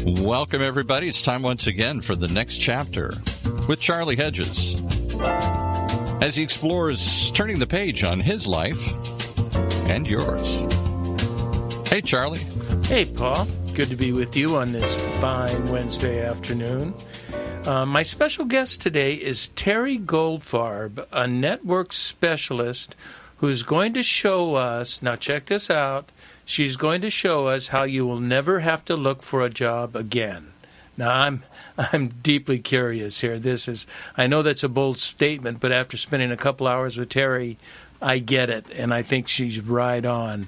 Welcome, everybody. It's time once again for the next chapter with Charlie Hedges as he explores turning the page on his life and yours. Hey, Charlie. Hey, Paul. Good to be with you on this fine Wednesday afternoon. My special guest today is Terry Goldfarb, a network specialist who's going to show us, now check this out, she's going to show us how you will never have to look for a job again. Now, I'm deeply curious here. I know that's a bold statement, but after spending a couple hours with Terry, I get it, and I think she's right on.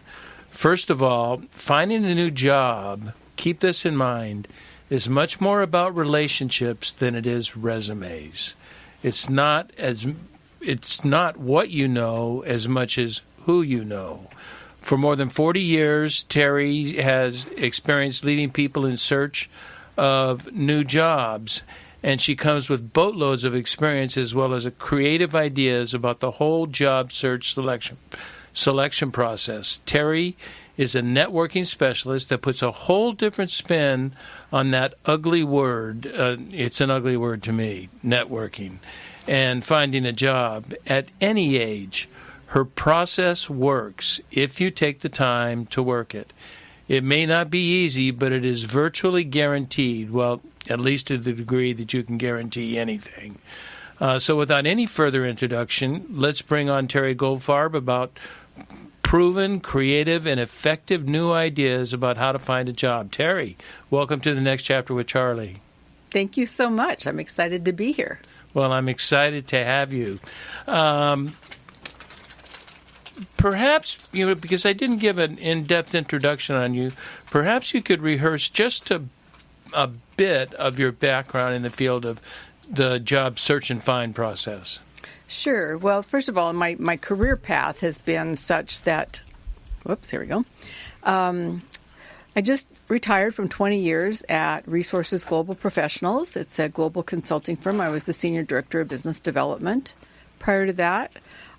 First of all, finding a new job, keep this in mind, is much more about relationships than it is resumes. It's not what you know as much as who you know. For more than 40 years, Terry has experienced leading people in search of new jobs, and she comes with boatloads of experience as well as creative ideas about the whole job search selection process. Terry is a networking specialist that puts a whole different spin on that ugly word. It's an ugly word to me, networking, and finding a job at any age. Her process works if you take the time to work it. It may not be easy, but it is virtually guaranteed, well, at least to the degree that you can guarantee anything. So without any further introduction, let's bring on Terry Goldfarb about proven, creative, and effective new ideas about how to find a job. Terry, welcome to the next chapter with Charlie. Thank you so much. I'm excited to be here. Well, I'm excited to have you. Perhaps, because I didn't give an in-depth introduction on you, perhaps you could rehearse just a bit of your background in the field of the job search and find process. Sure. Well, first of all, my career path has been such that, here we go. I just retired from 20 years at Resources Global Professionals. It's a global consulting firm. I was the Senior Director of Business Development. Prior to that,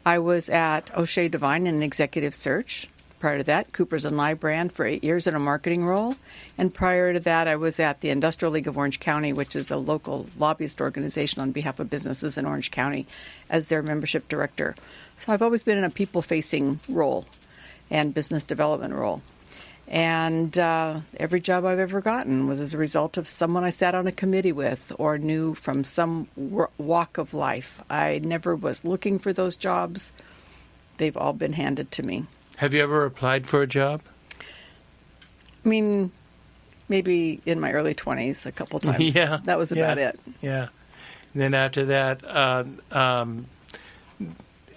I was at O'Shea Devine in executive search. Prior to that, Coopers & Lybrand for 8 years in a marketing role. And prior to that, I was at the Industrial League of Orange County, which is a local lobbyist organization on behalf of businesses in Orange County, as their membership director. So I've always been in a people-facing role and business development role. And every job I've ever gotten was as a result of someone I sat on a committee with or knew from some walk of life. I never was looking for those jobs. They've all been handed to me. Have you ever applied for a job? I mean, maybe in my early 20s a couple times. Yeah. That was about it. Yeah. And then after that,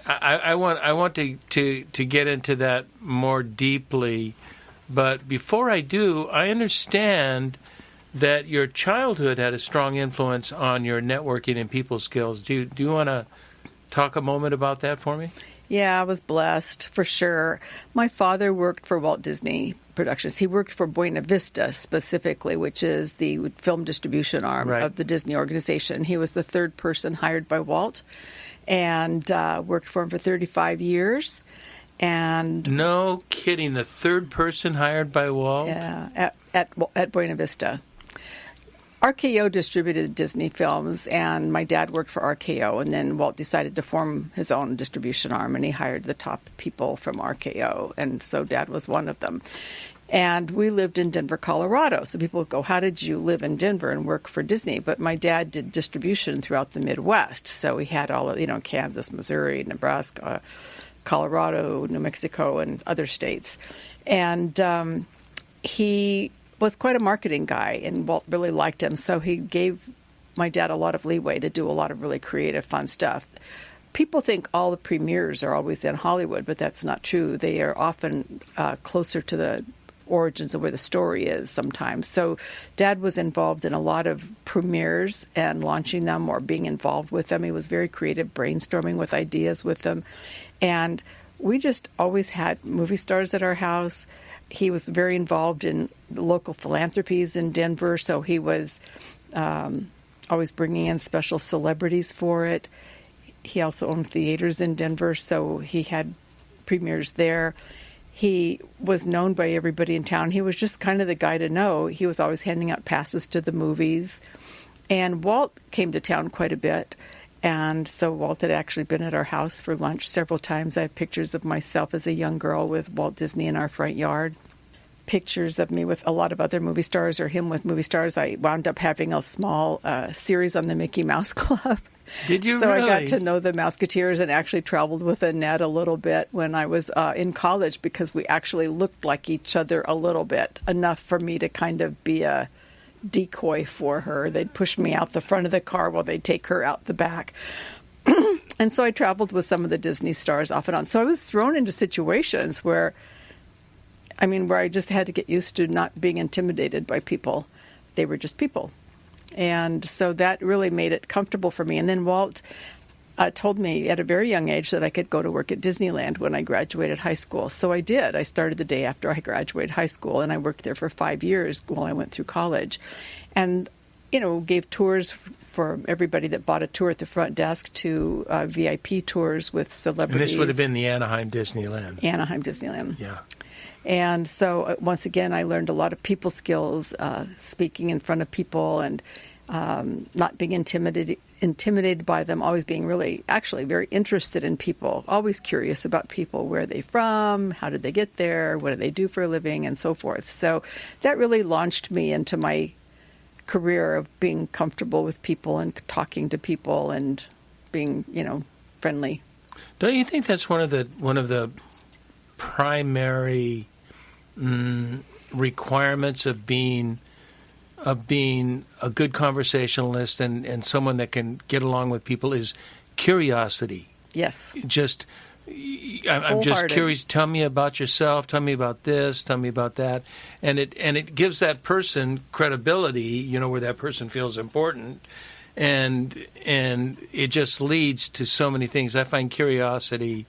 I want to get into that more deeply. But before I do, I understand that your childhood had a strong influence on your networking and people skills. Do you want to talk a moment about that for me? Yeah, I was blessed, for sure. My father worked for Walt Disney Productions. He worked for Buena Vista specifically, which is the film distribution arm of the Disney organization. He was the third person hired by Walt and worked for him for 35 years. And no kidding, the third person hired by Walt? Yeah, at Buena Vista. RKO distributed Disney films, and my dad worked for RKO, and then Walt decided to form his own distribution arm, and he hired the top people from RKO, and so Dad was one of them. And we lived in Denver, Colorado. So people would go, how did you live in Denver and work for Disney? But my dad did distribution throughout the Midwest, so he had all of, Kansas, Missouri, Nebraska, Colorado, New Mexico, and other states. And he was quite a marketing guy, and Walt really liked him, so he gave my dad a lot of leeway to do a lot of really creative, fun stuff. People think all the premieres are always in Hollywood, but that's not true. They are often closer to the origins of where the story is sometimes. So Dad was involved in a lot of premieres and launching them or being involved with them. He was very creative, brainstorming with ideas with them. And we just always had movie stars at our house. He was very involved in the local philanthropies in Denver, so he was always bringing in special celebrities for it. He also owned theaters in Denver, so he had premieres there. He was known by everybody in town. He was just kind of the guy to know. He was always handing out passes to the movies. And Walt came to town quite a bit. And so Walt had actually been at our house for lunch several times. I have pictures of myself as a young girl with Walt Disney in our front yard. Pictures of me with a lot of other movie stars, or him with movie stars. I wound up having a small series on the Mickey Mouse Club. Did you so really? I got to know the Mouseketeers and actually traveled with Annette a little bit when I was in college, because we actually looked like each other a little bit, enough for me to kind of be a decoy for her. They'd push me out the front of the car while they'd take her out the back. And so I traveled with some of the Disney stars off and on. So I was thrown into situations where I just had to get used to not being intimidated by people. They were just people. And so that really made it comfortable for me. And then Walt told me at a very young age that I could go to work at Disneyland when I graduated high school. So I did. I started the day after I graduated high school, and I worked there for 5 years while I went through college. And, gave tours for everybody that bought a tour at the front desk to VIP tours with celebrities. And this would have been the Anaheim Disneyland. Anaheim Disneyland. Yeah. And so, once again, I learned a lot of people skills, speaking in front of people and not being intimidated by them, always being actually very interested in people, always curious about people, where are they from, how did they get there, what do they do for a living, and so forth. So that really launched me into my career of being comfortable with people and talking to people and being, friendly. Don't you think that's one of the primary requirements of being a good conversationalist and someone that can get along with people is curiosity? Yes. I'm just curious. Tell me about yourself. Tell me about this. Tell me about that. And it gives that person credibility, where that person feels important. And it just leads to so many things. I find curiosity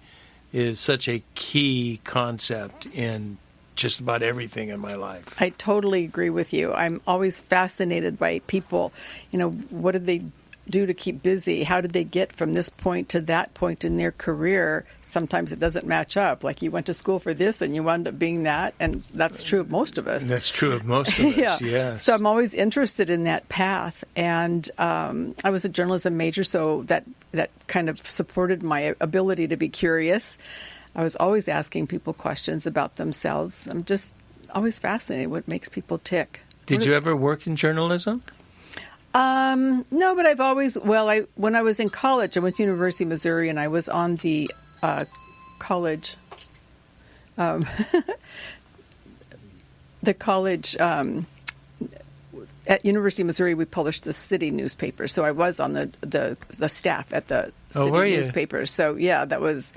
is such a key concept in just about everything in my life. I totally agree with you. I'm always fascinated by people. What did they do to keep busy? How did they get from this point to that point in their career? Sometimes it doesn't match up. Like, you went to school for this and you wound up being that, and that's true of most of us. That's true of most of us, yeah. Yes. So I'm always interested in that path. And I was a journalism major, so that kind of supported my ability to be curious. I was always asking people questions about themselves. I'm just always fascinated what makes people tick. Did you ever work in journalism? No, but I've always, when I was in college, I went to University of Missouri, and I was on the college, at University of Missouri, we published the city newspaper. So I was on the staff at the city newspaper. So yeah, that was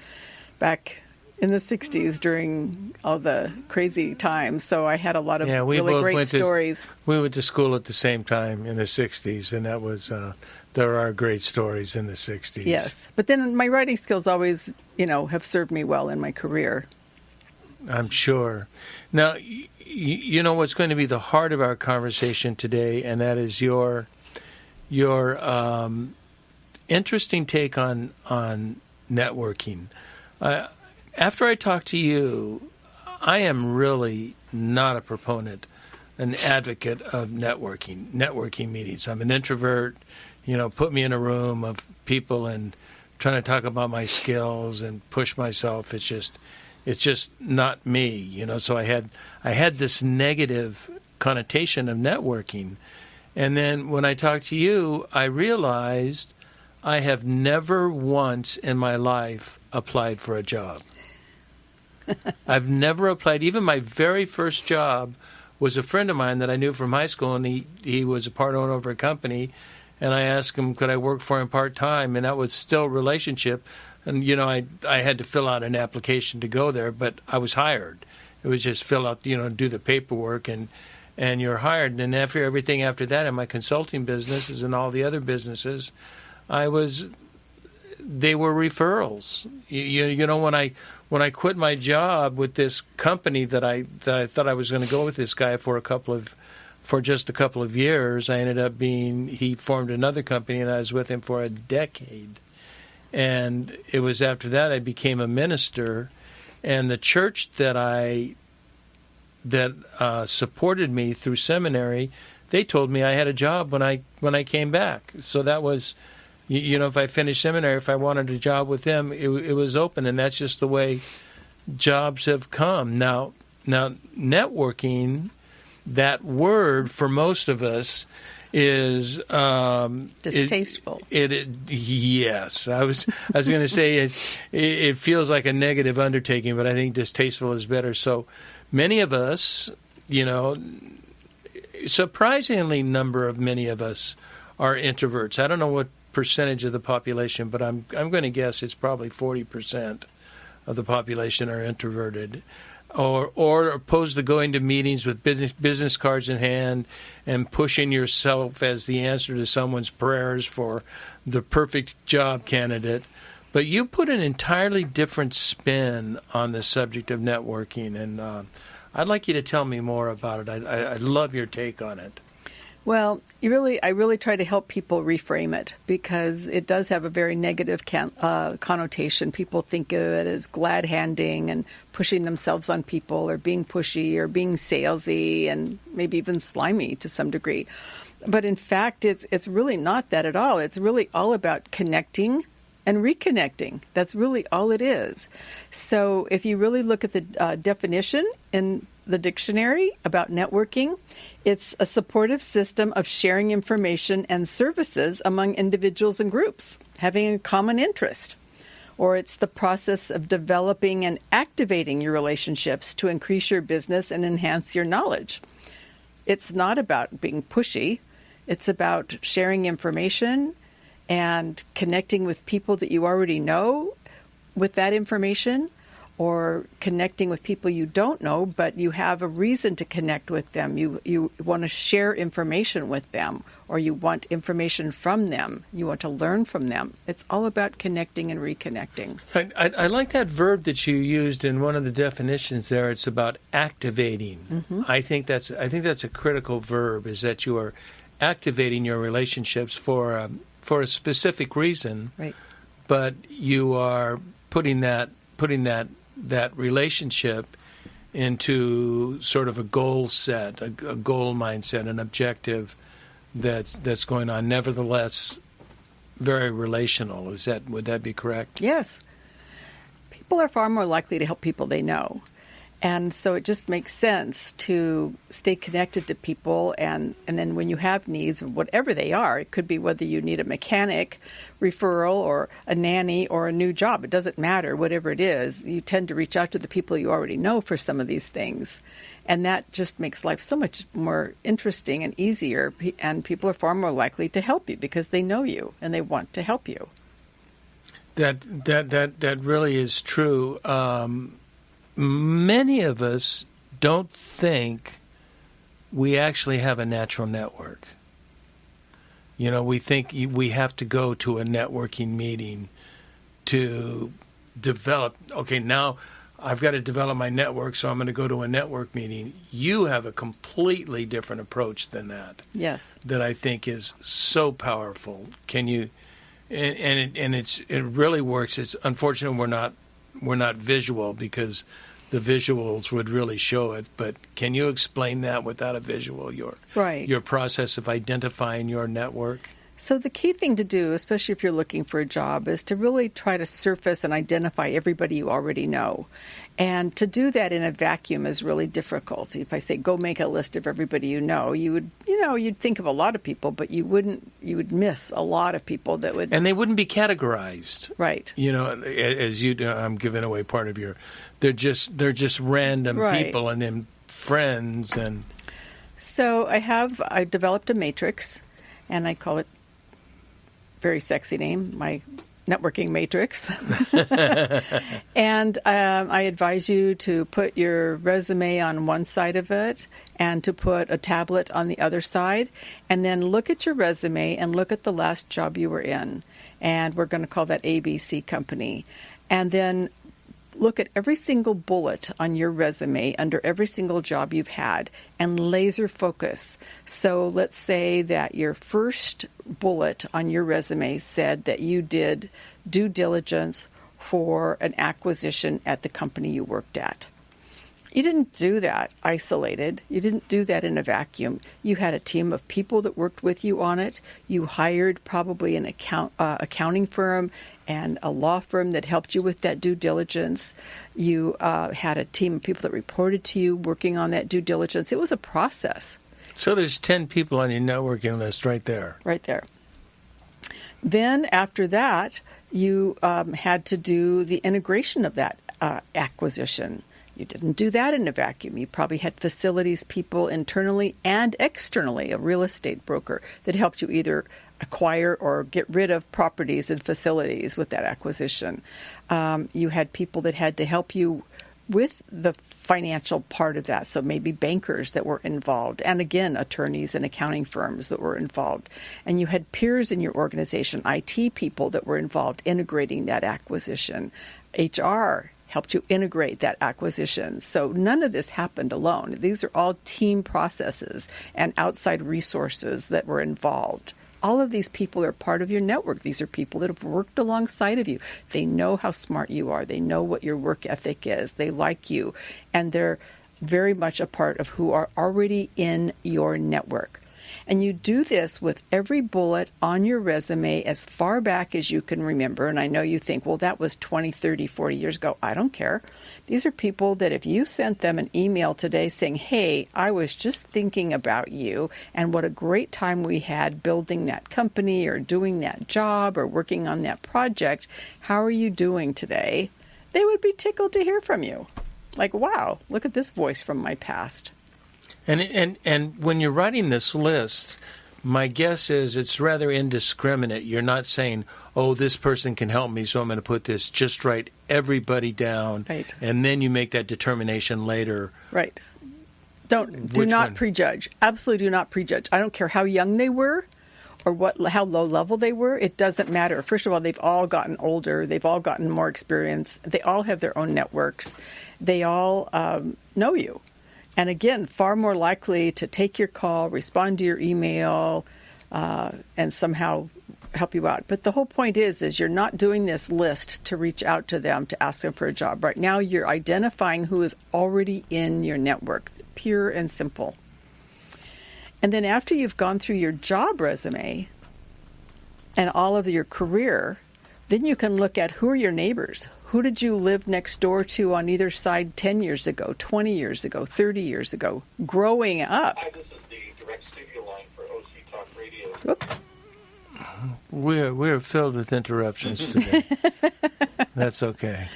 back in the 60s during all the crazy times. So I had a lot of really great stories. We went to school at the same time in the 60s, and that was there are great stories in the 60s. Yes. But then my writing skills always, have served me well in my career. I'm sure. Now, you know what's going to be the heart of our conversation today, and that is your interesting take on networking. After I talk to you, I am really not a proponent, an advocate of networking meetings. I'm an introvert. Put me in a room of people and trying to talk about my skills and push myself. It's just not me. So I had this negative connotation of networking. And then when I talked to you, I realized I have never once in my life applied for a job. I've never applied. Even my very first job was a friend of mine that I knew from high school, and he was a part owner of a company. And I asked him, could I work for him part-time? And that was still a relationship. And, I had to fill out an application to go there, but I was hired. It was just fill out, do the paperwork, and you're hired. And after everything after that, in my consulting businesses and all the other businesses, they were referrals. When I quit my job with this company that I thought I was going to go with this guy for just a couple of years, I ended up he formed another company, and I was with him for a decade. And it was after that I became a minister, And the church that supported me through seminary, they told me I had a job when I came back. So that was, if I finished seminary, if I wanted a job with them, it was open, and that's just the way jobs have come. Now networking, that word for most of us is distasteful. Yes, I was going to say it feels like a negative undertaking, but I think distasteful is better. So many of us, surprisingly many of us are introverts. I don't know what percentage of the population, but I'm going to guess it's probably 40% of the population are introverted, or opposed to going to meetings with business cards in hand and pushing yourself as the answer to someone's prayers for the perfect job candidate. But you put an entirely different spin on the subject of networking, and I'd like you to tell me more about it. I'd love your take on it. Well, I really try to help people reframe it, because it does have a very negative connotation. People think of it as glad-handing and pushing themselves on people, or being pushy, or being salesy, and maybe even slimy to some degree. But in fact, it's really not that at all. It's really all about connecting and reconnecting. That's really all it is. So if you really look at the definition in the dictionary about networking, it's a supportive system of sharing information and services among individuals and groups having a common interest. Or it's the process of developing and activating your relationships to increase your business and enhance your knowledge. It's not about being pushy. It's about sharing information and connecting with people that you already know with that information, or connecting with people you don't know, but you have a reason to connect with them. You want to share information with them, or you want information from them. You want to learn from them. It's all about connecting and reconnecting. I like that verb that you used in one of the definitions there. It's about activating. Mm-hmm. I think that's a critical verb, is that you are activating your relationships for a specific reason, right? But you are putting that relationship into sort of a goal set, a goal mindset, an objective that's going on. Nevertheless, very relational. Would that be correct? Yes. People are far more likely to help people they know. And so it just makes sense to stay connected to people, and then when you have needs, whatever they are, it could be whether you need a mechanic referral or a nanny or a new job. It doesn't matter, whatever it is. You tend to reach out to the people you already know for some of these things. And that just makes life so much more interesting and easier, and people are far more likely to help you because they know you and they want to help you. That really is true. Many of us don't think we actually have a natural network. We think we have to go to a networking meeting to develop. Okay, now I've got to develop my network, so I'm going to go to a network meeting. You have a completely different approach than that. Yes. That I think is so powerful. Can you? And it really works. It's unfortunate we're not visual, because the visuals would really show it. But can you explain that without a visual, your process of identifying your network? So the key thing to do, especially if you're looking for a job, is to really try to surface and identify everybody you already know. And to do that in a vacuum is really difficult. If I say, go make a list of everybody you know, you'd think of a lot of people, but you would miss a lot of people that would. And they wouldn't be categorized. Right. As I'm giving away part of they're just random people and then friends and. So I developed a matrix, and I call it, very sexy name, my networking matrix. And I advise you to put your resume on one side of it and to put a tablet on the other side, and then look at your resume and look at the last job you were in. And we're going to call that ABC Company. And then look at every single bullet on your resume under every single job you've had and laser focus. So let's say that your first bullet on your resume said that you did due diligence for an acquisition at the company you worked at. You didn't do that isolated. You didn't do that in a vacuum. You had a team of people that worked with you on it. You hired probably an accounting firm and a law firm that helped you with that due diligence. You had a team of people that reported to you working on that due diligence. It was a process. So there's 10 people on your networking list right there. Right there. Then after that, you had to do the integration of that acquisition. You didn't do that in a vacuum. You probably had facilities people internally and externally, a real estate broker that helped you either acquire or get rid of properties and facilities with that acquisition. You had people that had to help you with the financial part of that, so maybe bankers that were involved, and again, attorneys and accounting firms that were involved. And you had peers in your organization, IT people that were involved integrating that acquisition. HR helped you integrate that acquisition. So none of this happened alone. These are all team processes and outside resources that were involved. All of these people are part of your network. These are people that have worked alongside of you. They know how smart you are. They know what your work ethic is. They like you. And they're very much a part of who are already in your network. And you do this with every bullet on your resume as far back as you can remember. And I know you think, well, that was 20, 30, 40 years ago. I don't care. These are people that if you sent them an email today saying, hey, I was just thinking about you and what a great time we had building that company or doing that job or working on that project, how are you doing today? They would be tickled to hear from you. Like, wow, look at this voice from my past. And when you're writing this list, my guess is it's rather indiscriminate. You're not saying, oh, this person can help me, so I'm going to put this. Just write everybody down, right, and then you make that determination later. Right. Do not prejudge. Absolutely do not prejudge. I don't care how young they were or how low level they were. It doesn't matter. First of all, they've all gotten older. They've all gotten more experience. They all have their own networks. They all know you. And again, far more likely to take your call, respond to your email, and somehow help you out. But the whole point is you're not doing this list to reach out to them to ask them for a job. Right now, you're identifying who is already in your network, pure and simple. And then after you've gone through your job resume and all of your career, then you can look at who are your neighbors. Who did you live next door to on either side 10 years ago, 20 years ago, 30 years ago, growing up? Hi, this is the direct studio line for OC Talk Radio. Whoops. We're filled with interruptions today. That's okay.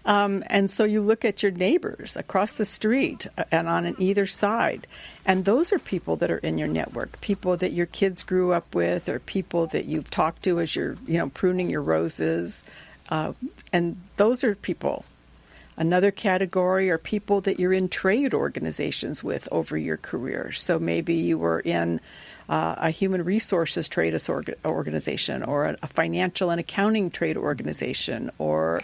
And so you look at your neighbors across the street and on either side. And those are people that are in your network, people that your kids grew up with or people that you've talked to as you're pruning your roses. And those are people. Another category are people that you're in trade organizations with over your career. So maybe you were in a human resources trade organization or a financial and accounting trade organization or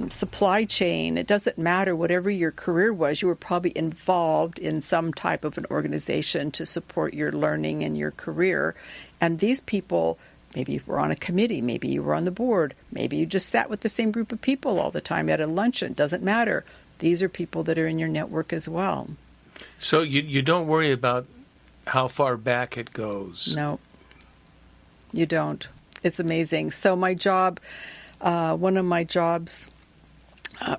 supply chain. It doesn't matter. Whatever your career was, you were probably involved in some type of an organization to support your learning and your career. And these people, maybe you were on a committee, maybe you were on the board, maybe you just sat with the same group of people all the time at a luncheon. Doesn't matter. These are people that are in your network as well. So you don't worry about how far back it goes. No, you don't. It's amazing. So my job, one of my jobs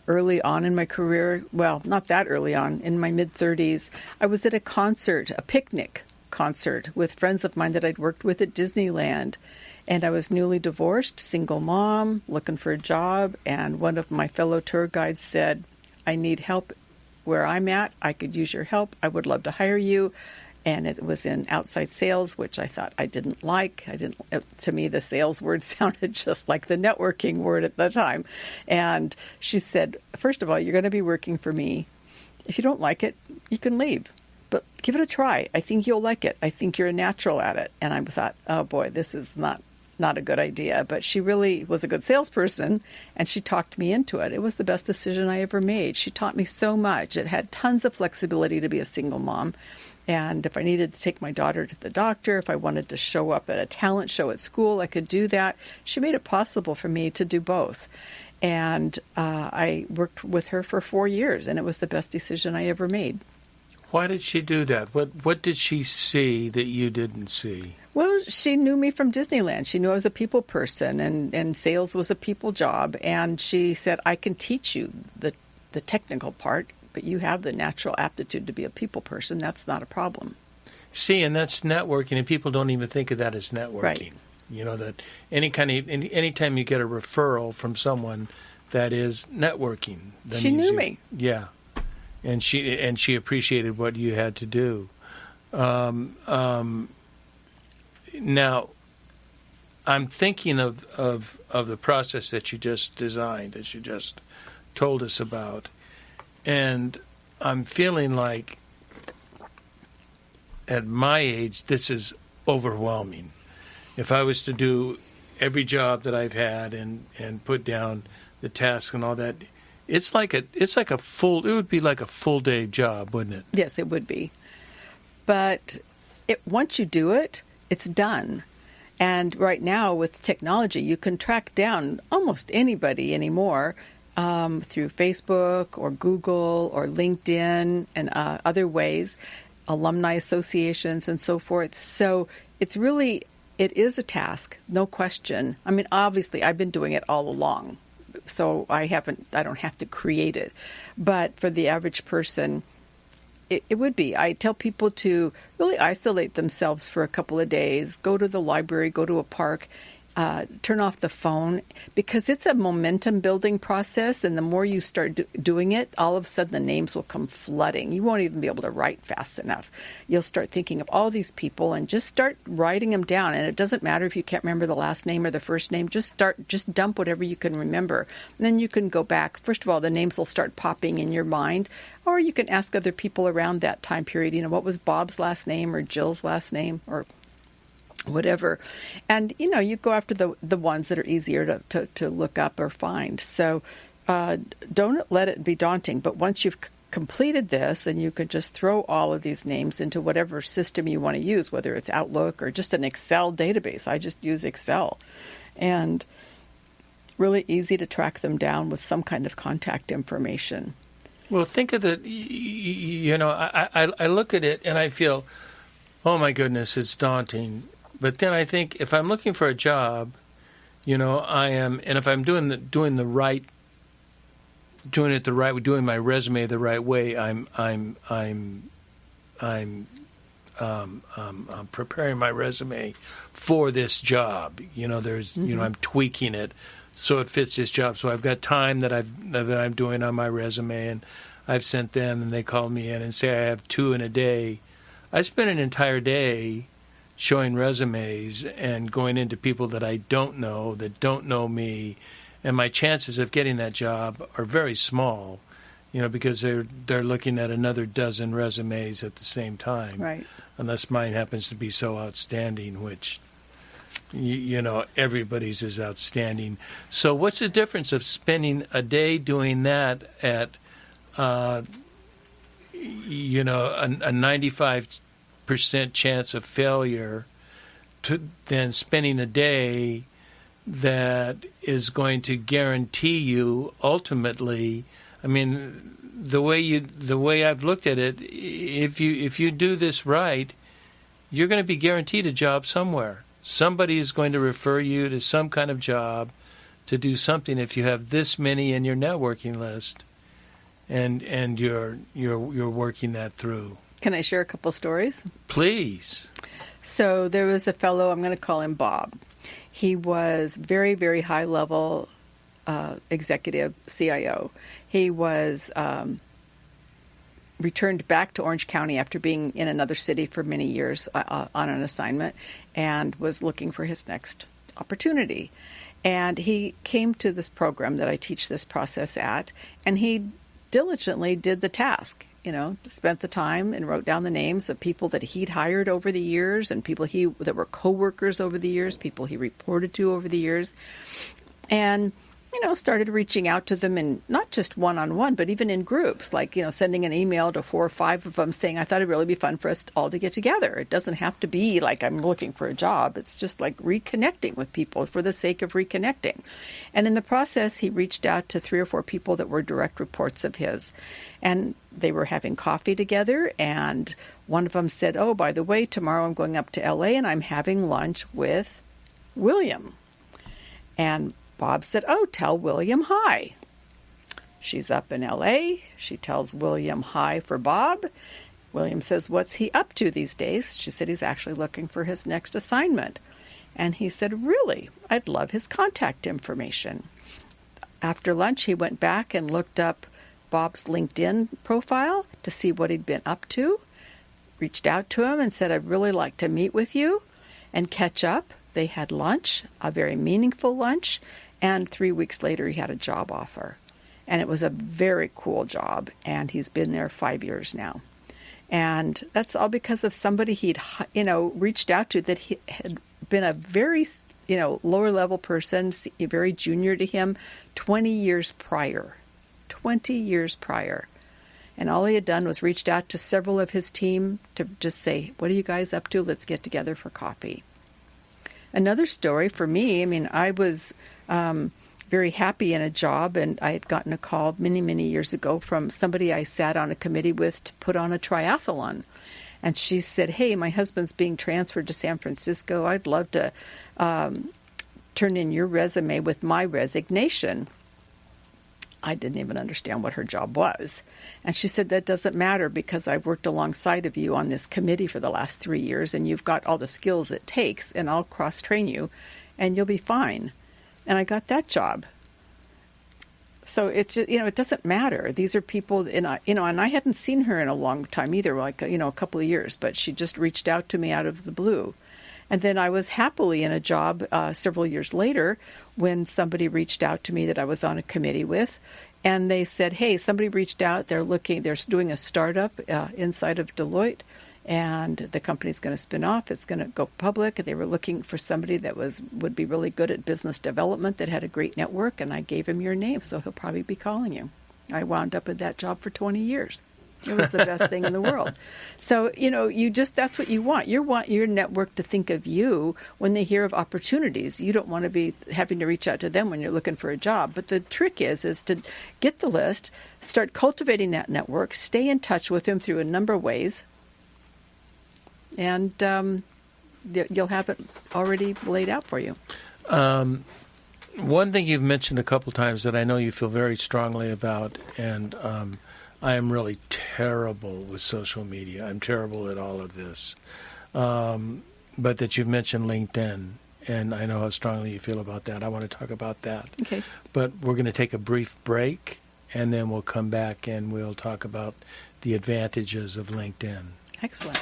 early on in my career, well, not that early on, in my mid-30s, I was at a concert, a picnic concert with friends of mine that I'd worked with at Disneyland. And I was newly divorced, single mom, looking for a job. And one of my fellow tour guides said, I need help where I'm at. I could use your help. I would love to hire you. And it was in outside sales, which I thought I didn't like. To me, the sales word sounded just like the networking word at the time. And she said, first of all, you're going to be working for me. If you don't like it, you can leave. But give it a try. I think you'll like it. I think you're a natural at it. And I thought, oh boy, this is not not a good idea, but she really was a good salesperson, and she talked me into it. It was the best decision I ever made. She taught me so much. It had tons of flexibility to be a single mom. And if I needed to take my daughter to the doctor, if I wanted to show up at a talent show at school, I could do that. She made it possible for me to do both. And I worked with her for 4 years, and it was the best decision I ever made. Why did she do that? What did she see that you didn't see? Well, she knew me from Disneyland. She knew I was a people person, and sales was a people job. And she said, I can teach you the technical part, but you have the natural aptitude to be a people person. That's not a problem. See, and that's networking, and people don't even think of that as networking. Right. You know, that anytime you get a referral from someone, that is networking. That She means knew me. Yeah. And she appreciated what you had to do. Now, I'm thinking of the process that you just designed, that you just told us about, and I'm feeling like at my age this is overwhelming. If I was to do every job that I've had and put down the tasks and all that, it would be like a full day job, wouldn't it? Yes, it would be. But once you do it, it's done. And right now with technology, you can track down almost anybody anymore through Facebook or Google or LinkedIn and other ways, alumni associations and so forth. So it is a task, no question. I mean, obviously, I've been doing it all along, so I don't have to create it. But for the average person, it would be. I tell people to really isolate themselves for a couple of days, go to the library, go to a park, turn off the phone, because it's a momentum building process, and the more you start doing it, all of a sudden the names will come flooding. You won't even be able to write fast enough. You'll start thinking of all these people and just start writing them down. And it doesn't matter if you can't remember the last name or the first name. Just dump whatever you can remember. And then you can go back. First of all, the names will start popping in your mind, or you can ask other people around that time period, what was Bob's last name or Jill's last name or whatever. And, you go after the ones that are easier to look up or find. So don't let it be daunting. But once you've completed this, then you can just throw all of these names into whatever system you want to use, whether it's Outlook or just an Excel database. I just use Excel. And really easy to track them down with some kind of contact information. Well, think of I look at it and I feel, oh my goodness, it's daunting. But then I think if I'm looking for a job, I am, and if I'm doing my resume the right way, I'm preparing my resume for this job. I'm tweaking it so it fits this job. So I've got time that I'm doing on my resume, and I've sent them, and they call me in and say I have 2 in a day. I spend an entire day showing resumes and going into people that I don't know, that don't know me, and my chances of getting that job are very small, because they're looking at another dozen resumes at the same time. Right. Unless mine happens to be so outstanding, which everybody's is outstanding. So what's the difference of spending a day doing that at a 95% chance of failure to then spending a day that is going to guarantee you ultimately, I mean, the way I've looked at it, if you do this right, you're going to be guaranteed a job somewhere. Somebody is going to refer you to some kind of job to do something if you have this many in your networking list, and you're working that through. Can I share a couple stories? Please. So there was a fellow, I'm going to call him Bob. He was very, very high-level executive CIO. He was returned back to Orange County after being in another city for many years on an assignment, and was looking for his next opportunity. And he came to this program that I teach this process at, and he diligently did the task. spent the time and wrote down the names of people that he'd hired over the years and people that were coworkers over the years, people he reported to over the years, and started reaching out to them, and not just one-on-one, but even in groups, like, sending an email to 4 or 5 of them saying, I thought it'd really be fun for us all to get together. It doesn't have to be like I'm looking for a job. It's just like reconnecting with people for the sake of reconnecting. And in the process, he reached out to 3 or 4 people that were direct reports of his. And they were having coffee together, and one of them said, oh, by the way, tomorrow I'm going up to L.A. and I'm having lunch with William. And Bob said, oh, tell William hi. She's up in L.A. She tells William hi for Bob. William says, what's he up to these days? She said, he's actually looking for his next assignment. And he said, really? I'd love his contact information. After lunch, he went back and looked up Bob's LinkedIn profile to see what he'd been up to, reached out to him and said, I'd really like to meet with you and catch up. They had lunch, a very meaningful lunch, and 3 weeks later he had a job offer. And it was a very cool job, and he's been there 5 years now. And that's all because of somebody he'd, reached out to that he had been a very, lower level person, very junior to him, 20 years prior. 20 years prior. And all he had done was reached out to several of his team to just say, what are you guys up to? Let's get together for coffee. Another story for me, I was very happy in a job, and I had gotten a call many, many years ago from somebody I sat on a committee with to put on a triathlon. And she said, hey, my husband's being transferred to San Francisco. I'd love to turn in your resume with my resignation. I didn't even understand what her job was. And she said, that doesn't matter because I've worked alongside of you on this committee for the last 3 years, and you've got all the skills it takes, and I'll cross-train you, and you'll be fine. And I got that job. So it's just, it doesn't matter. These are people, and I hadn't seen her in a long time either, like, a couple of years, but she just reached out to me out of the blue. And then I was happily in a job several years later when somebody reached out to me that I was on a committee with, and they said, hey, somebody reached out, they're doing a startup inside of Deloitte, and the company's going to spin off, it's going to go public, and they were looking for somebody that would be really good at business development, that had a great network, and I gave him your name, so he'll probably be calling you. I wound up at that job for 20 years. It was the best thing in the world. So, that's what you want. You want your network to think of you when they hear of opportunities. You don't want to be having to reach out to them when you're looking for a job. But the trick is to get the list, start cultivating that network, stay in touch with them through a number of ways, and you'll have it already laid out for you. One thing you've mentioned a couple times that I know you feel very strongly about, and I am really terrible with social media. I'm terrible at all of this. But that you've mentioned LinkedIn, and I know how strongly you feel about that. I want to talk about that. Okay. But we're going to take a brief break, and then we'll come back and we'll talk about the advantages of LinkedIn. Excellent.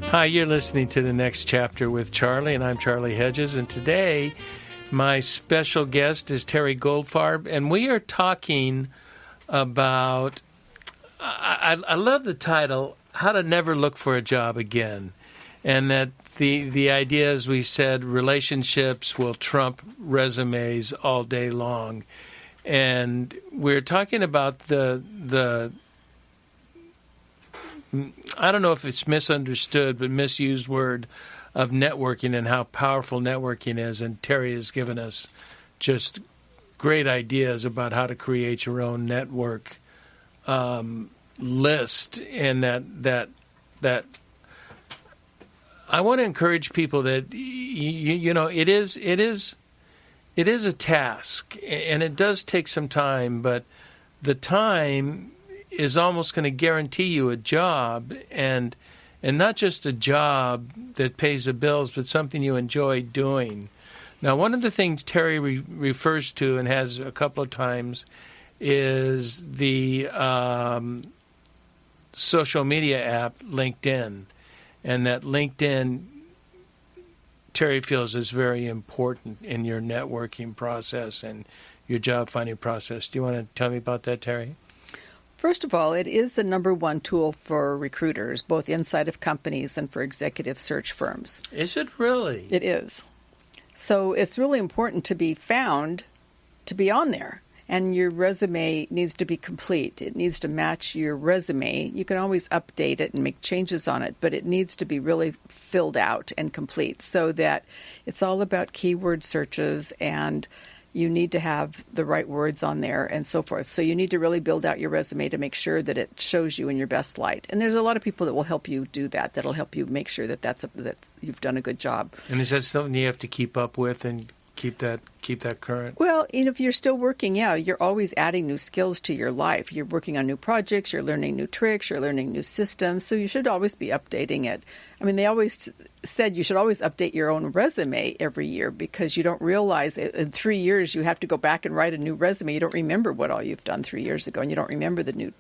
Hi, you're listening to The Next Chapter with Charlie, and I'm Charlie Hedges. And today, my special guest is Terry Goldfarb, and we are talking about, I love the title, How to Never Look for a Job Again. And that the idea, as we said, relationships will trump resumes all day long. And we're talking about the I don't know if it's misunderstood, but misused word of networking and how powerful networking is. And Terry has given us just great ideas about how to create your own network list. And that I want to encourage people that it is it is a task, and it does take some time, but the time is almost going to guarantee you a job, and not just a job that pays the bills, but something you enjoy doing. Now, one of the things Terry refers to and has a couple of times is the social media app LinkedIn, and that LinkedIn, Terry feels, is very important in your networking process and your job finding process. Do you want to tell me about that, Terry? First of all, it is the number one tool for recruiters, both inside of companies and for executive search firms. Is it really? It is. So it's really important to be found, to be on there. And your resume needs to be complete. It needs to match your resume. You can always update it and make changes on it, but it needs to be really filled out and complete so that it's all about keyword searches, and you need to have the right words on there and so forth. So you need to really build out your resume to make sure that it shows you in your best light. And there's a lot of people that will help you do that, that'll help you make sure that that you've done a good job. And is that something you have to keep up with and keep that current? Well, if you're still working, you're always adding new skills to your life. You're working on new projects, you're learning new tricks, you're learning new systems, so you should always be updating it. I mean, they always said you should always update your own resume every year, because you don't realize in 3 years you have to go back and write a new resume. You don't remember what all you've done 3 years ago, and you don't remember the new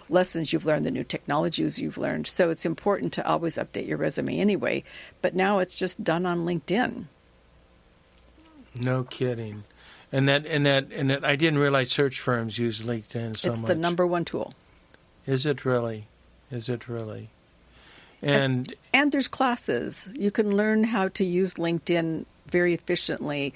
lessons you've learned, the new technologies you've learned. So it's important to always update your resume anyway. But now it's just done on LinkedIn. No kidding. And that I didn't realize search firms use LinkedIn so much. It's the number one tool. Is it really? And there's classes. You can learn how to use LinkedIn very efficiently.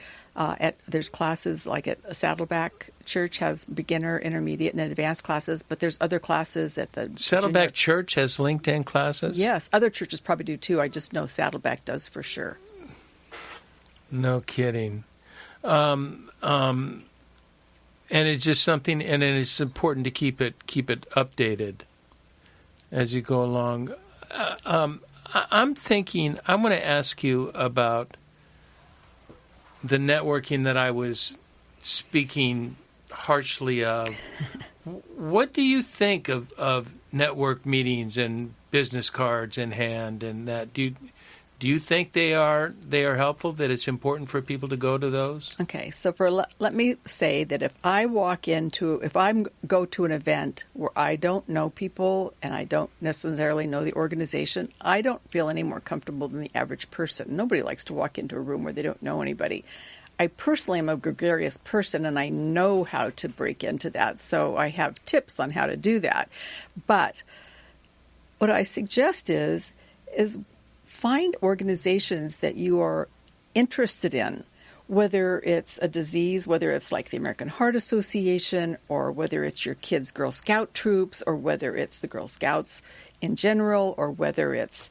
There's classes like at Saddleback Church has beginner, intermediate, and advanced classes, but there's other classes at the Saddleback Church has LinkedIn classes? Yes, other churches probably do too. I just know Saddleback does for sure. No kidding. And it's just something, and it's important to keep it updated as you go along. I'm thinking, I want to ask you about the networking that I was speaking harshly of. What do you think of network meetings and business cards in hand and that? Do you think they are helpful, that it's important for people to go to those? Okay, so let me say that if I go to an event where I don't know people and I don't necessarily know the organization, I don't feel any more comfortable than the average person. Nobody likes to walk into a room where they don't know anybody. I personally am a gregarious person, and I know how to break into that, so I have tips on how to do that. But what I suggest is find organizations that you are interested in, whether it's a disease, whether it's like the American Heart Association, or whether it's your kids' Girl Scout troops, or whether it's the Girl Scouts in general, or whether it's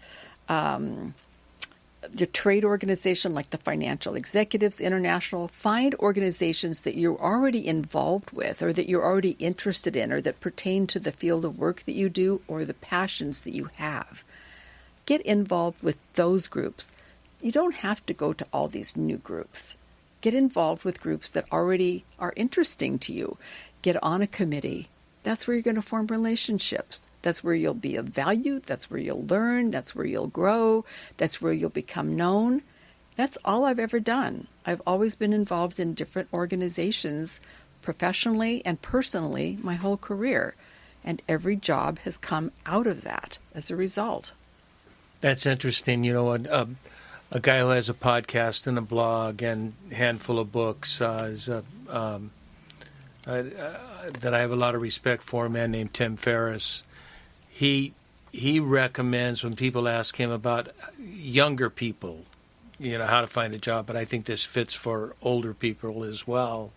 your trade organization like the Financial Executives International. Find organizations that you're already involved with, or that you're already interested in, or that pertain to the field of work that you do, or the passions that you have. Get involved with those groups. You don't have to go to all these new groups. Get involved with groups that already are interesting to you. Get on a committee. That's where you're going to form relationships. That's where you'll be of value. That's where you'll learn. That's where you'll grow. That's where you'll become known. That's all I've ever done. I've always been involved in different organizations, professionally and personally, my whole career. And every job has come out of that as a result. That's interesting. You know, a guy who has a podcast and a blog and a handful of books that I have a lot of respect for, a man named Tim Ferriss. He recommends, when people ask him about younger people, you know, how to find a job, but I think this fits for older people as well.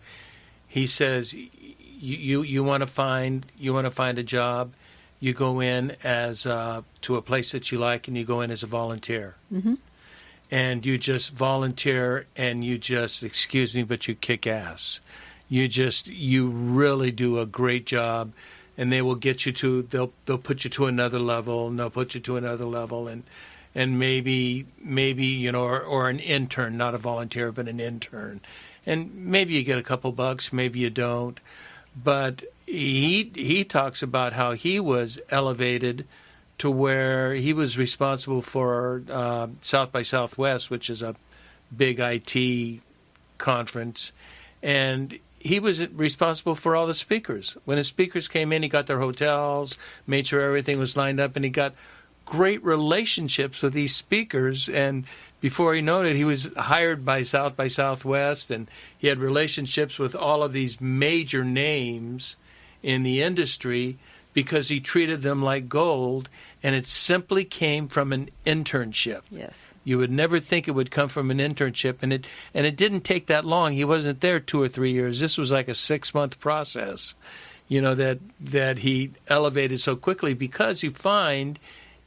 He says, you want to find a job, you go in as to a place that you like, and you go in as a volunteer. Mm-hmm. And you just volunteer, and you just, excuse me, but you kick ass. You really do a great job, and they will get you to, they'll put you to another level, and they'll put you to another level, and maybe you know, or an intern, not a volunteer, but an intern. And maybe you get a couple bucks, maybe you don't. But he talks about how he was elevated to where he was responsible for South by Southwest, which is a big IT conference. And he was responsible for all the speakers. When the speakers came in, he got their hotels, made sure everything was lined up, and he got great relationships with these speakers. And before he knew it, he was hired by Southwest, and he had relationships with all of these major names in the industry because he treated them like gold, and it simply came from an internship. Yes. You would never think it would come from an internship, and it didn't take that long. He wasn't there 2 or 3 years. This was like a 6-month process, that he elevated so quickly, because you find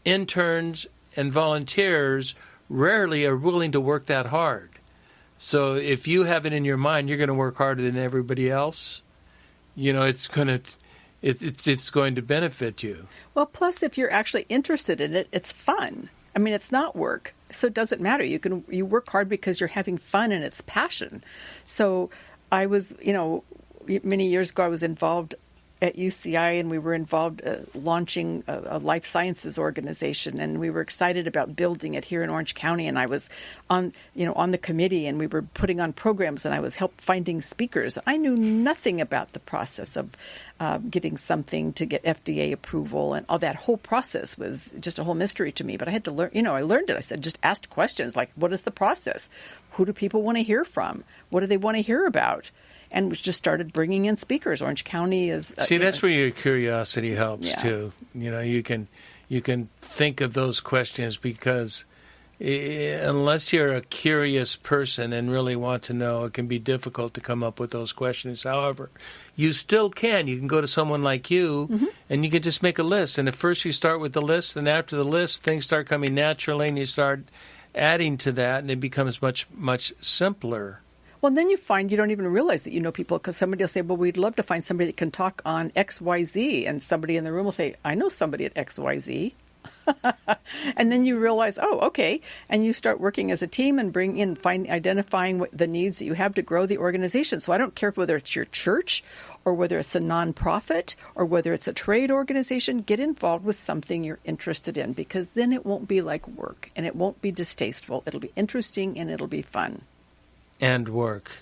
interns and volunteers rarely are willing to work that hard. So if you have it in your mind you're going to work harder than everybody else, it's going to benefit you. Well, plus if you're actually interested in it, it's fun. I mean, it's not work, so it doesn't matter. You work hard because you're having fun and it's passion. So I was, many years ago I was involved at UCI, and we were involved launching a life sciences organization, and we were excited about building it here in Orange County. And I was on the committee, and we were putting on programs, and I was finding speakers. I knew nothing about the process of getting something to get FDA approval, and all that whole process was just a whole mystery to me. But I had to learn. I learned it. I said, just ask questions like, "What is the process? Who do people want to hear from? What do they want to hear about?" And we just started bringing in speakers. Orange County is... See, that's where your curiosity helps, too. You can think of those questions, because unless you're a curious person and really want to know, it can be difficult to come up with those questions. However, you still can. You can go to someone like you, and you can just make a list. And at first you start with the list, and after the list, things start coming naturally, and you start adding to that, and it becomes much, much simpler. Well, then you find you don't even realize that you know people, because somebody will say, well, we'd love to find somebody that can talk on XYZ. And somebody in the room will say, I know somebody at XYZ. And then you realize, oh, okay. And you start working as a team and identifying the needs that you have to grow the organization. So I don't care whether it's your church or whether it's a nonprofit or whether it's a trade organization. Get involved with something you're interested in, because then it won't be like work and it won't be distasteful. It'll be interesting and it'll be fun. And work.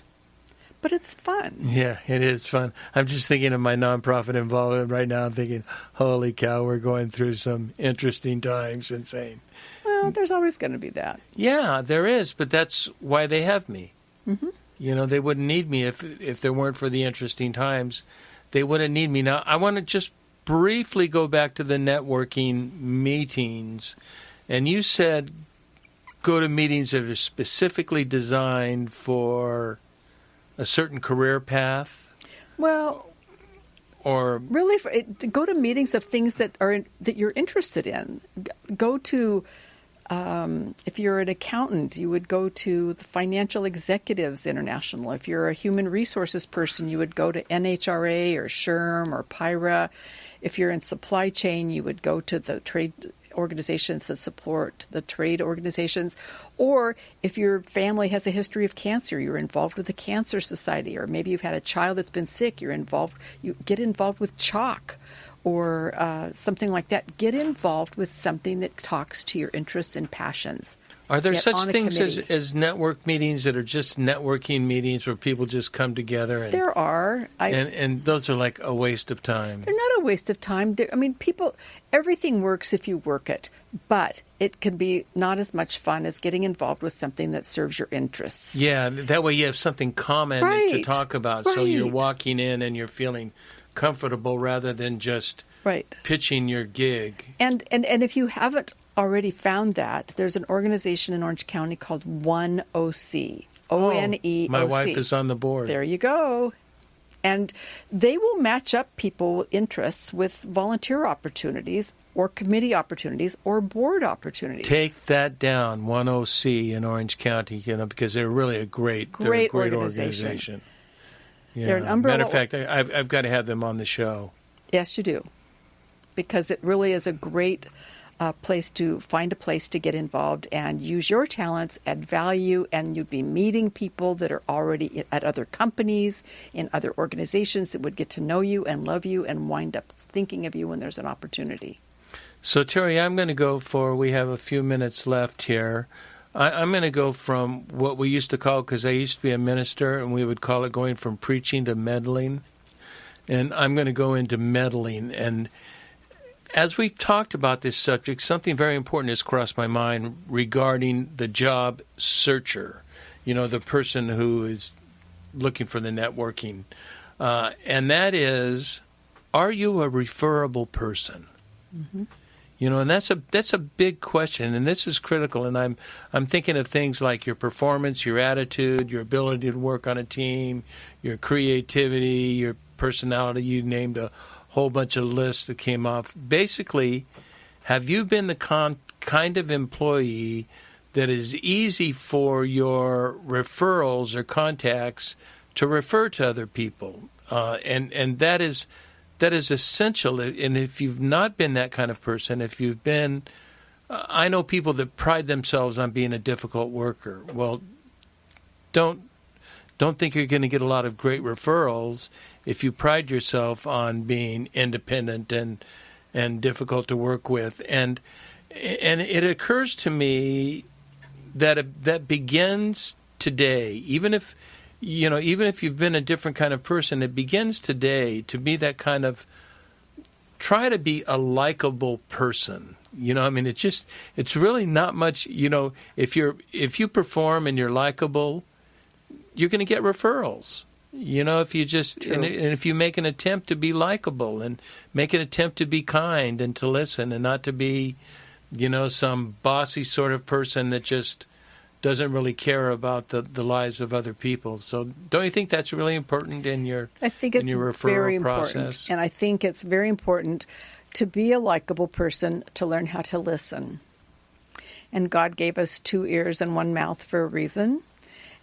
But it's fun. Yeah, it is fun. I'm just thinking of my nonprofit involvement right now. I'm thinking, holy cow, we're going through some interesting times. Insane. Well, there's always going to be that. Yeah, there is, but that's why they have me. Mm-hmm. They wouldn't need me if there weren't for the interesting times. They wouldn't need me. Now, I want to just briefly go back to the networking meetings. And you said go to meetings that are specifically designed for a certain career path? Well, or really, go to meetings of things that you're interested in. Go to, if you're an accountant, you would go to the Financial Executives International. If you're a human resources person, you would go to NHRA or SHRM or PIRA. If you're in supply chain, you would go to the trade organizations that support the trade organizations. Or if your family has a history of cancer, you're involved with the Cancer Society. Or maybe you've had a child that's been sick, you get involved with CHOC or something like that. Get involved with something that talks to your interests and passions. Are there such things as network meetings that are just networking meetings where people just come together? There are. And those are like a waste of time. They're not a waste of time. Everything works if you work it, but it can be not as much fun as getting involved with something that serves your interests. Yeah, that way you have something common to talk about. Right. So you're walking in and you're feeling comfortable rather than just pitching your gig. And if you haven't already found that, there's an organization in Orange County called ONEOC. ONEOC. My wife is on the board. There you go. And they will match up people's interests with volunteer opportunities or committee opportunities or board opportunities. Take that down, ONEOC in Orange County, because they're really a great organization. Yeah. They're an umbrella. Matter of fact, I've got to have them on the show. Yes, you do. Because it really is a great place to find a place to get involved and use your talents, add value, and you'd be meeting people that are already at other companies, in other organizations that would get to know you and love you and wind up thinking of you when there's an opportunity. So, Terry, I'm going to go we have a few minutes left here. I'm going to go from what we used to call, because I used to be a minister, and we would call it going from preaching to meddling. And I'm going to go into meddling. And as we've talked about this subject, something very important has crossed my mind regarding the job searcher, the person who is looking for the networking. And that is, are you a referable person? Mm-hmm. And that's a big question, and this is critical. And I'm thinking of things like your performance, your attitude, your ability to work on a team, your creativity, your personality. You named a whole bunch of lists that came off. Basically, have you been the kind of employee that is easy for your referrals or contacts to refer to other people? And that is essential. And if you've not been that kind of person, if you've been, I know people that pride themselves on being a difficult worker. Well, don't think you're going to get a lot of great referrals if you pride yourself on being independent and difficult to work with. And it occurs to me that begins today. Even if you've been a different kind of person, it begins today to be that kind of, try to be a likable person. It's really not much, if you perform and you're likable, you're going to get referrals. If you just, and if you make an attempt to be likable and make an attempt to be kind and to listen and not to be, some bossy sort of person that just doesn't really care about the lives of other people. So don't you think that's really important in your I think it's referral very process? Important. And I think it's very important to be a likable person, to learn how to listen. And God gave us 2 ears and 1 mouth for a reason.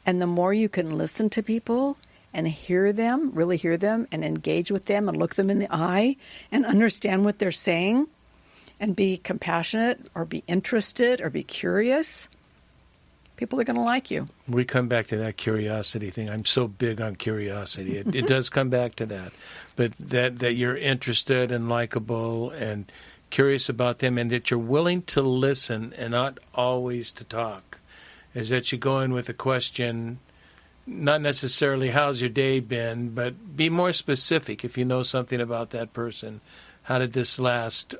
And the more you can listen to people and hear them, really hear them, and engage with them and look them in the eye and understand what they're saying and be compassionate or be interested or be curious, people are going to like you. We come back to that curiosity thing. I'm so big on curiosity. It does come back to that. But that you're interested and likable and curious about them, and that you're willing to listen and not always to talk. Is that you go in with a question, not necessarily how's your day been, but be more specific. If you know something about that person, how did this last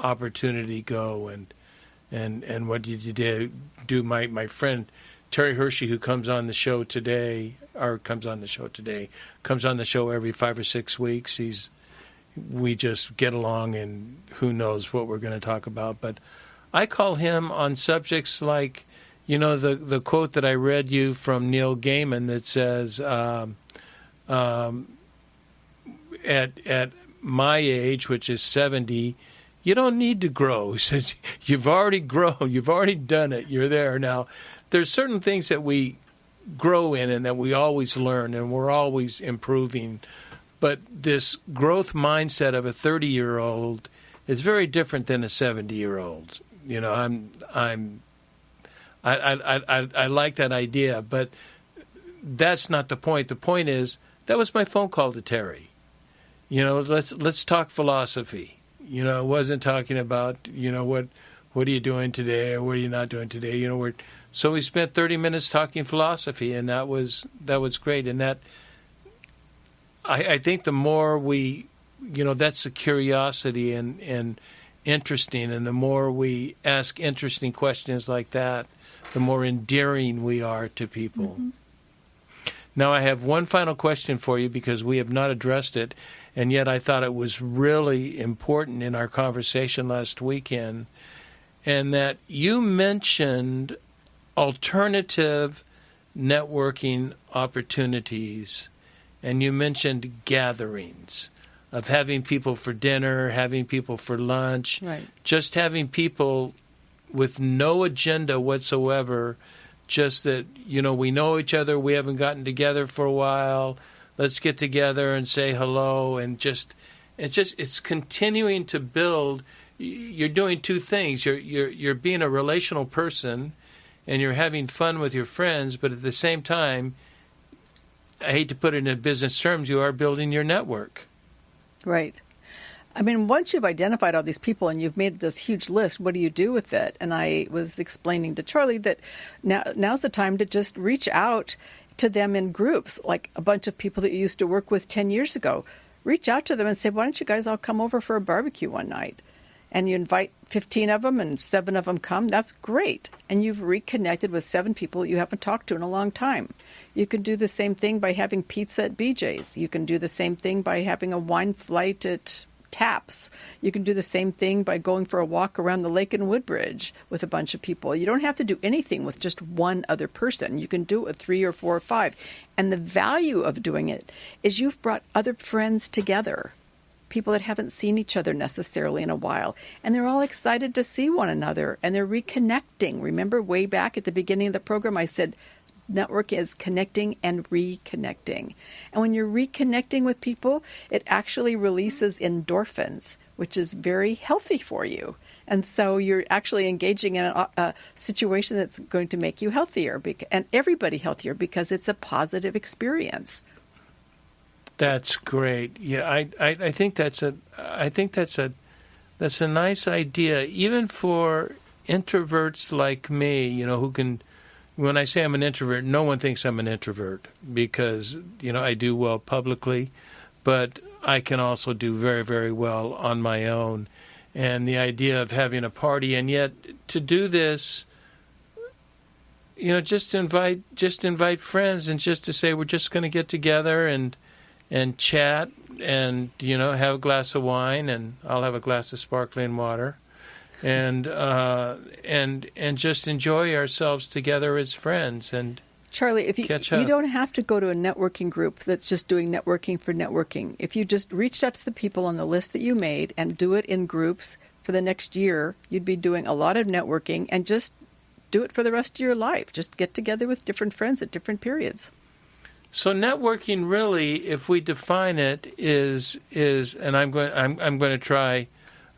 opportunity go, and what did you do? My friend Terry Hershey, who comes on the show every 5 or 6 weeks. We just get along, and who knows what we're going to talk about. But I call him on subjects like, the quote that I read you from Neil Gaiman that says, at my age, which is 70, you don't need to grow. He says, you've already grown. You've already done it. You're there. Now, there's certain things that we grow in and that we always learn, and we're always improving. But this growth mindset of a 30-year-old is very different than a 70-year-old. I like that idea, but that's not the point. The point is, that was my phone call to Terry. Let's talk philosophy. It wasn't talking about, what are you doing today or what are you not doing today? So we spent 30 minutes talking philosophy, and that was great. And that, I think the more we, that's the curiosity and interesting, and the more we ask interesting questions like that, the more endearing we are to people. Mm-hmm. Now, I have one final question for you, because we have not addressed it, and yet I thought it was really important in our conversation last weekend, and that you mentioned alternative networking opportunities, and you mentioned gatherings of having people for dinner, having people for lunch, right. Just having people with no agenda whatsoever, just that, we know each other, we haven't gotten together for a while, let's get together and say hello, and it's continuing to build you're doing two things. You're being a relational person, and you're having fun with your friends, but at the same time, I hate to put it in business terms, you are building your network. Right. I mean, once you've identified all these people and you've made this huge list, what do you do with it? And I was explaining to Charlie that now's the time to just reach out to them in groups, like a bunch of people that you used to work with 10 years ago. Reach out to them and say, why don't you guys all come over for a barbecue one night? And you invite 15 of them and 7 of them come. That's great. And you've reconnected with 7 people that you haven't talked to in a long time. You can do the same thing by having pizza at BJ's. You can do the same thing by having a wine flight at Taps. You can do the same thing by going for a walk around the lake in Woodbridge with a bunch of people. You don't have to do anything with just one other person. You can do it with 3 or 4 or 5. And the value of doing it is you've brought other friends together, people that haven't seen each other necessarily in a while. And they're all excited to see one another, and they're reconnecting. Remember way back at the beginning of the program, I said, network is connecting and reconnecting. And when you're reconnecting with people, it actually releases endorphins, which is very healthy for you. And so you're actually engaging in a situation that's going to make you healthier and everybody healthier because it's a positive experience. That's great. Yeah, I think that's a nice idea, even for introverts like me, who can. When I say I'm an introvert, no one thinks I'm an introvert because, I do well publicly, but I can also do very, very well on my own. And the idea of having a party, and yet to do this, just invite friends and just to say we're just going to get together and chat and, have a glass of wine, and I'll have a glass of sparkling water. And just enjoy ourselves together as friends and Charlie, if you don't have to go to a networking group that's just doing networking for networking. If you just reached out to the people on the list that you made and do it in groups for the next year, you'd be doing a lot of networking and just do it for the rest of your life. Just get together with different friends at different periods. So networking really, if we define it, is and I'm going to try.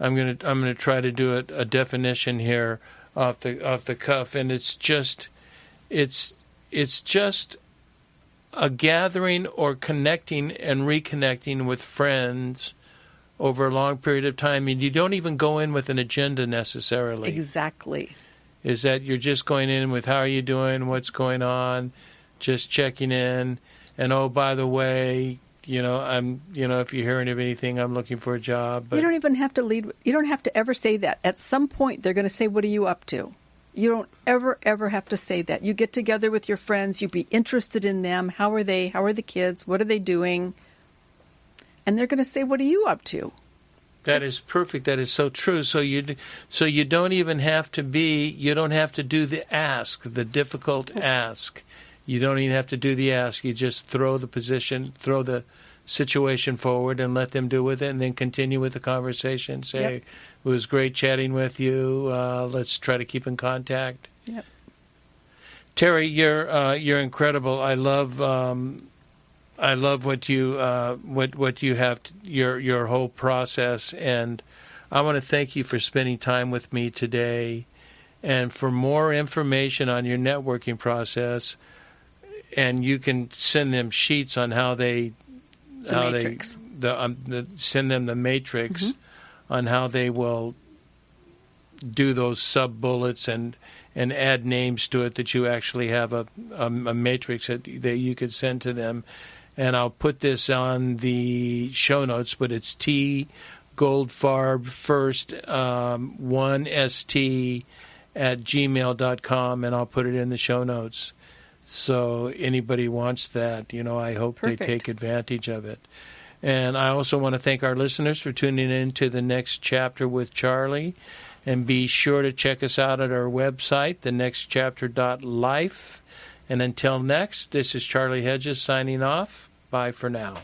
I'm going to try to do a definition here off the cuff, and it's just a gathering or connecting and reconnecting with friends over a long period of time, and you don't even go in with an agenda necessarily. Exactly. Is that you're just going in with how are you doing, what's going on, just checking in, and oh, by the way, I'm, if you're hearing of anything, I'm looking for a job. But you don't even have to lead. You don't have to ever say that. At some point, they're going to say, what are you up to? You don't ever have to say that. You get together with your friends. You be interested in them. How are they? How are the kids? What are they doing? And they're going to say, what are you up to? That is perfect. That is so true. So you don't even have to you don't have to do the difficult ask. You don't even have to do the ask. You just throw the situation forward and let them do with it, and then continue with the conversation. Say, yep. It was great chatting with you. Let's try to keep in contact. Yep. Terry, you're incredible. I love what you have, your whole process, and I want to thank you for spending time with me today. And for more information on your networking process, and you can send them sheets on how they send them the matrix on how they will do those sub bullets and add names to it, that you actually have a matrix that you could send to them. And I'll put this on the show notes, but it's T Goldfarb first 1st at gmail.com, and I'll put it in the show notes. So anybody wants that, I hope Perfect. They take advantage of it. And I also want to thank our listeners for tuning in to the Next Chapter with Charlie. And be sure to check us out at our website, thenextchapter.life. And until next, this is Charlie Hedges signing off. Bye for now.